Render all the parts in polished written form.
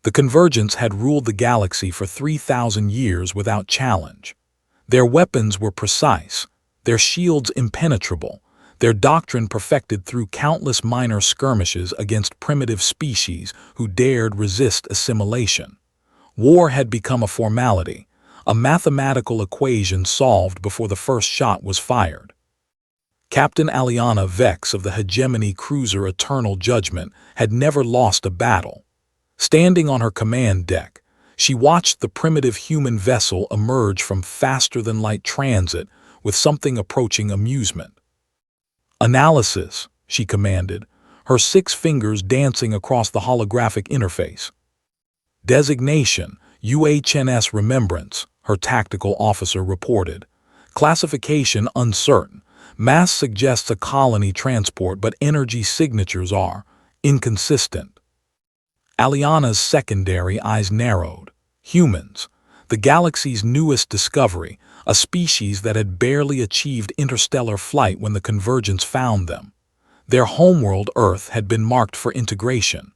The Convergence had ruled the galaxy for 3,000 years without challenge. Their weapons were precise, their shields impenetrable, their doctrine perfected through countless minor skirmishes against primitive species who dared resist assimilation. War had become a formality, a mathematical equation solved before the first shot was fired. Captain Aliana Vex of the hegemony cruiser Eternal Judgment had never lost a battle. Standing on her command deck, she watched the primitive human vessel emerge from faster-than-light transit with something approaching amusement. "Analysis," she commanded, her 6 fingers dancing across the holographic interface. "Designation, UHNS Remembrance," her tactical officer reported. "Classification uncertain. Mass suggests a colony transport, but energy signatures are inconsistent." Aliana's secondary eyes narrowed. Humans, the galaxy's newest discovery, a species that had barely achieved interstellar flight when the Convergence found them. Their homeworld Earth had been marked for integration.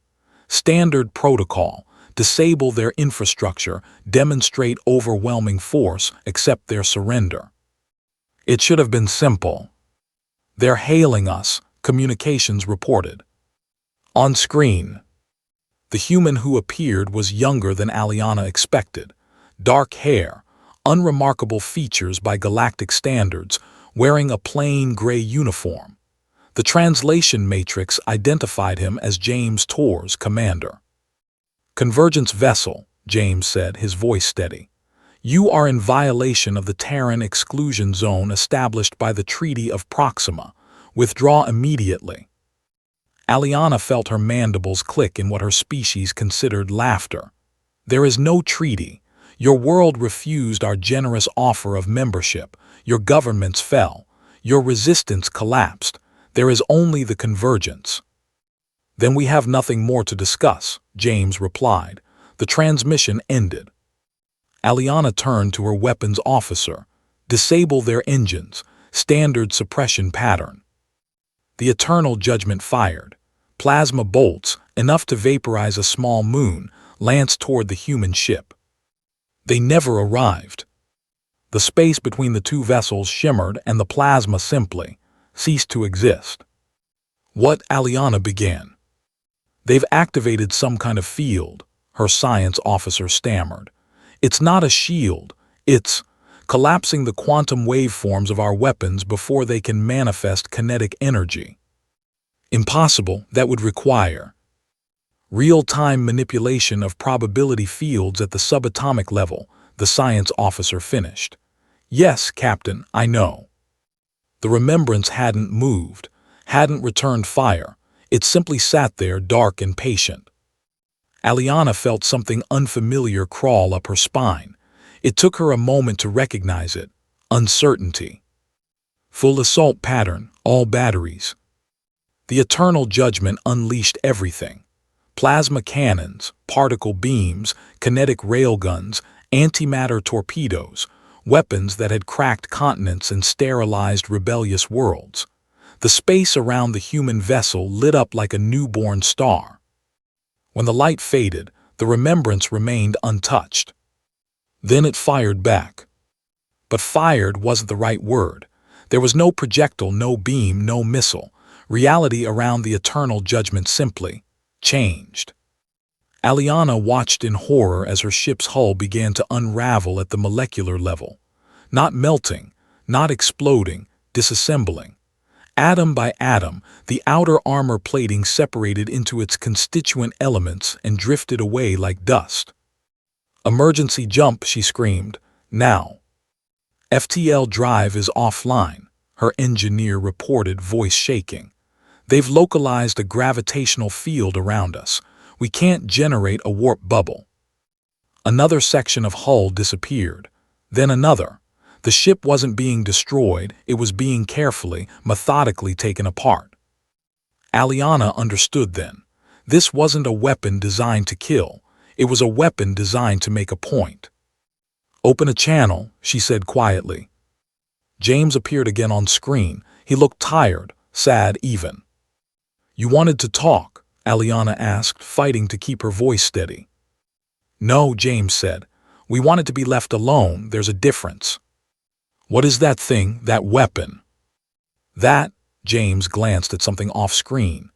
Standard protocol: disable their infrastructure, demonstrate overwhelming force, accept their surrender. It should have been simple. "They're hailing us," communications reported. On screen, the human who appeared was younger than Aliana expected. Dark hair, unremarkable features by galactic standards, wearing a plain gray uniform. The translation matrix identified him as James Torres, commander. "Convergence vessel," James said, his voice steady. "You are in violation of the Terran exclusion zone established by the Treaty of Proxima. Withdraw immediately." Aliana felt her mandibles click in what her species considered laughter. "There is no treaty. Your world refused our generous offer of membership. Your governments fell. Your resistance collapsed. There is only the Convergence." "Then we have nothing more to discuss," James replied. The transmission ended. Aliana turned to her weapons officer. "Disable their engines. Standard suppression pattern." The Eternal Judgment fired. Plasma bolts, enough to vaporize a small moon, lanced toward the human ship. They never arrived. The space between the 2 vessels shimmered and the plasma simply ceased to exist. "What?" Aliana began. "They've activated some kind of field," her science officer stammered. "It's not a shield. It's collapsing the quantum waveforms of our weapons before they can manifest kinetic energy." "Impossible. That would require real-time manipulation of probability fields at the subatomic level," the science officer finished. "Yes, Captain, I know." The Remembrance hadn't moved, hadn't returned fire. It simply sat there, dark and patient. Aliana felt something unfamiliar crawl up her spine. It took her a moment to recognize it. Uncertainty. "Full assault pattern, all batteries." The Eternal Judgment unleashed everything. Plasma cannons, particle beams, kinetic railguns, antimatter torpedoes, weapons that had cracked continents and sterilized rebellious worlds. The space around the human vessel lit up like a newborn star. When the light faded, the Remembrance remained untouched. Then it fired back. But fired wasn't the right word. There was no projectile, no beam, no missile. Reality around the Eternal Judgment simply changed. Aliana watched in horror as her ship's hull began to unravel at the molecular level. Not melting, not exploding, disassembling. Atom by atom, the outer armor plating separated into its constituent elements and drifted away like dust. "Emergency jump," she screamed. "Now." "FTL drive is offline," her engineer reported, voice shaking. "They've localized a gravitational field around us. We can't generate a warp bubble." Another section of hull disappeared. Then another. The ship wasn't being destroyed, it was being carefully, methodically taken apart. Aliana understood then. This wasn't a weapon designed to kill. It was a weapon designed to make a point. "Open a channel," she said quietly. James appeared again on screen. He looked tired, sad even. "You wanted to talk?" Aliana asked, fighting to keep her voice steady. No, James said. We wanted to be left alone. There's a difference. What is that thing, that weapon? That, James glanced at something off-screen.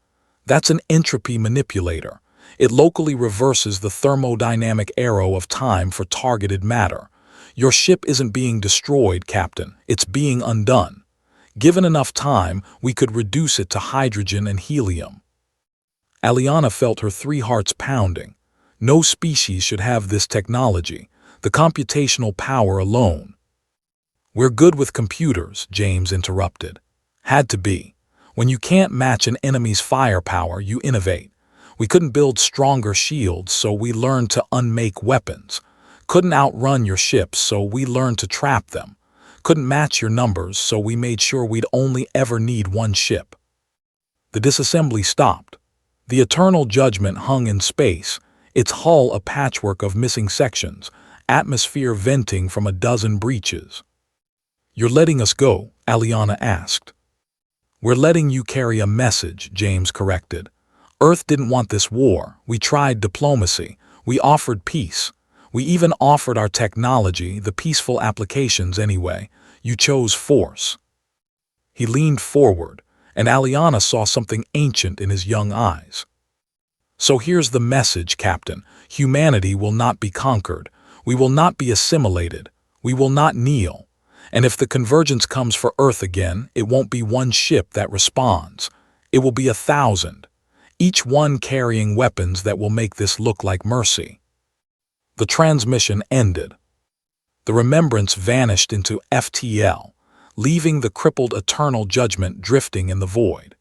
That's an entropy manipulator. It locally reverses the thermodynamic arrow of time for targeted matter. Your ship isn't being destroyed, Captain. It's being undone. Given enough time, we could reduce it to hydrogen and helium. Aliana felt her 3 hearts pounding. No species should have this technology, the computational power alone. We're good with computers, James interrupted. Had to be. When you can't match an enemy's firepower, you innovate. We couldn't build stronger shields, so we learned to unmake weapons. Couldn't outrun your ships, so we learned to trap them. Couldn't match your numbers, so we made sure we'd only ever need one ship. The disassembly stopped. The Eternal Judgment hung in space, its hull a patchwork of missing sections, atmosphere venting from a dozen breaches. You're letting us go? Aliana asked. We're letting you carry a message, James corrected. Earth didn't want this war. We tried diplomacy. We offered peace. We even offered our technology, the peaceful applications anyway. You chose force. He leaned forward, and Aliana saw something ancient in his young eyes. So here's the message, Captain. Humanity will not be conquered. We will not be assimilated. We will not kneel. And if the convergence comes for Earth again, it won't be one ship that responds. It will be 1,000, each one carrying weapons that will make this look like mercy. The transmission ended. The remembrance vanished into FTL, leaving the crippled Eternal Judgment drifting in the void.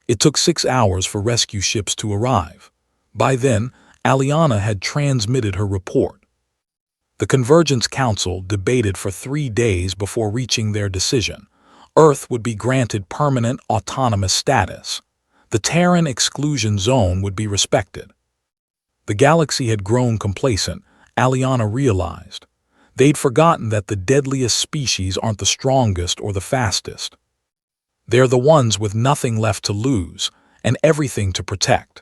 It took 6 hours for rescue ships to arrive. By then, Aliana had transmitted her report. The Convergence Council debated for 3 days before reaching their decision. Earth would be granted permanent autonomous status. The Terran exclusion zone would be respected. The galaxy had grown complacent, Aliana realized. They'd forgotten that the deadliest species aren't the strongest or the fastest. They're the ones with nothing left to lose and everything to protect.